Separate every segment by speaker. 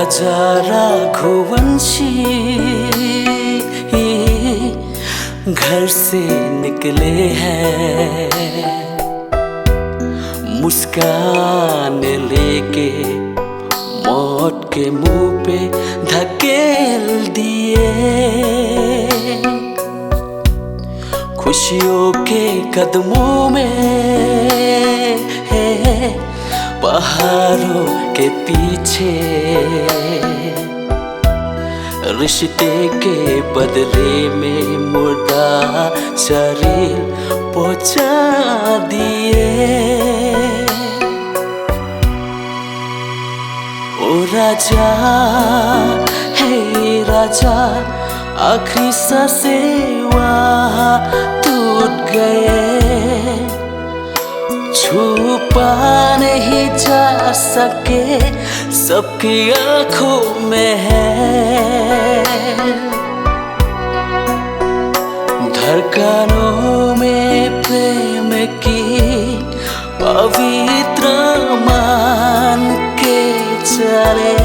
Speaker 1: राजा रघुवंशी घर से निकले हैं, मुस्कान लेके मौत के मुंह पे धकेल दिए। खुशियों के कदमों में पहाड़ों के पीछे रिश्ते के बदले में मुर्दा शरीर पहुंचा दिए। ओ राजा है राजा, आखिरी सांसें वहाँ टूट गए, छुपा नहीं जा सके, सबकी आंखों में है। धड़कनों में प्रेम की पवित्र मान के चले,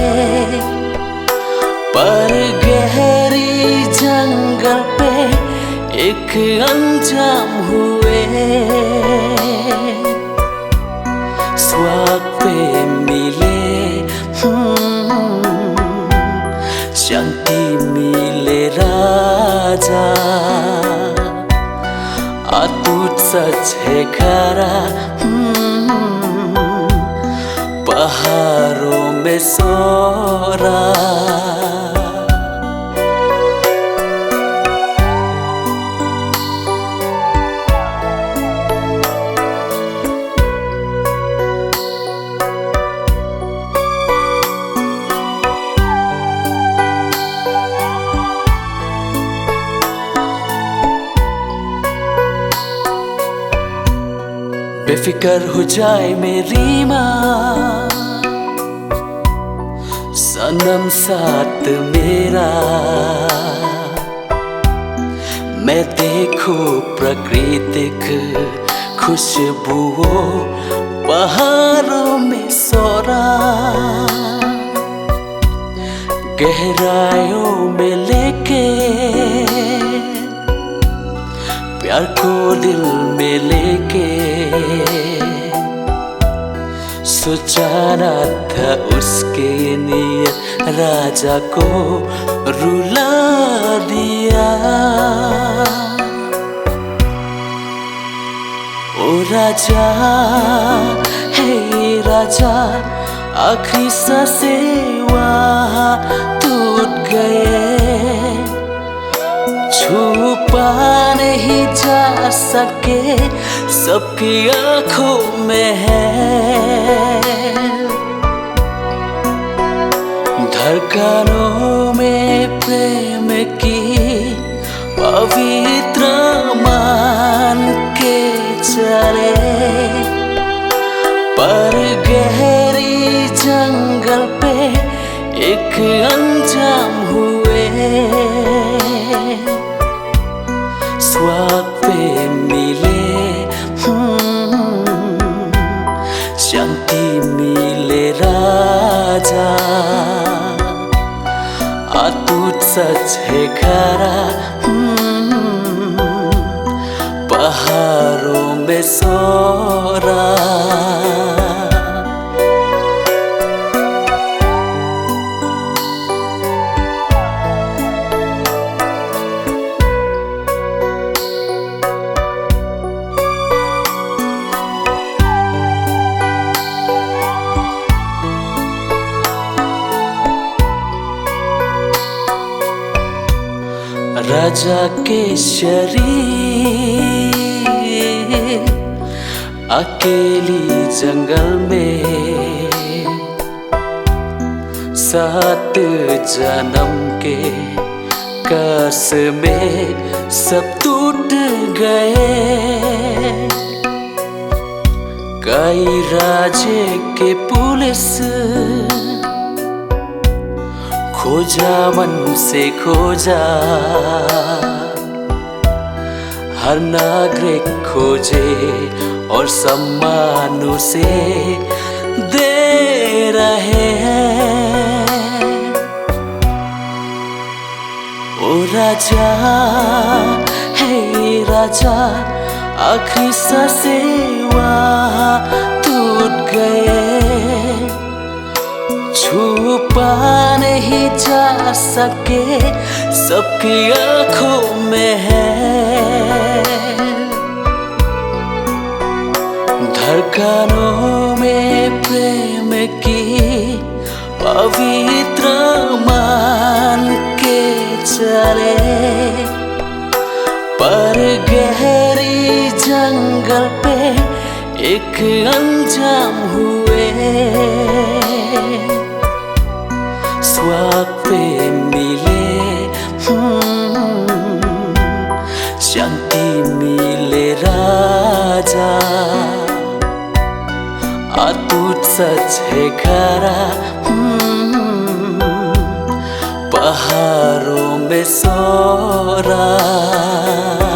Speaker 1: पर गहरी जंगल पे एक अंजाम हुए। स्वाग पे मिले शांति मिले राजा, अटूट सच है खरा पहाड़ों में सोरा। बेफिक्र हो जाए मेरी माँ, सनम साथ मेरा, मैं देखूं प्राकृतिक खुशबुओं पहाड़ों में सोरा। गहराइयों में लेके प्यार को दिल में लेके, सोचाना था उसके नियत राजा को रुला दिया। ओ राजा है राजा, आखिरी सांसें वहाँ टूट गए, छुपा नहीं जा सके, सबकी आंखों में है। धड़कनों में प्रेम की पवित्र मान के चले, पर गहरी जंगल पे एक अंजाम हुए। स्वाग पे मिले शांति मिले राजा, अटूट सच है खरा पहाड़ों में सोरा। राजा के शरीर अकेली जंगल में, 7 जन्म के कसमें सब टूट गए। कई राज्य के पुलिस खोजा मन से खोजा, हर नागरिक खोजे और सम्मान उसे दे रहे हैं। ओ राजा हे राजा, आखिरी सांसें वहाँ टूट गए, छुपा नहीं जा सके, सबकी आँखों में है। धड़कनों में प्रेम की पवित्र मान के चले, पर गहरी जंगल पे एक अंजाम हुए। स्वाद पे मिले शांति मिले राजा, अटूट सच है खरा पहाड़ों में सो रहा।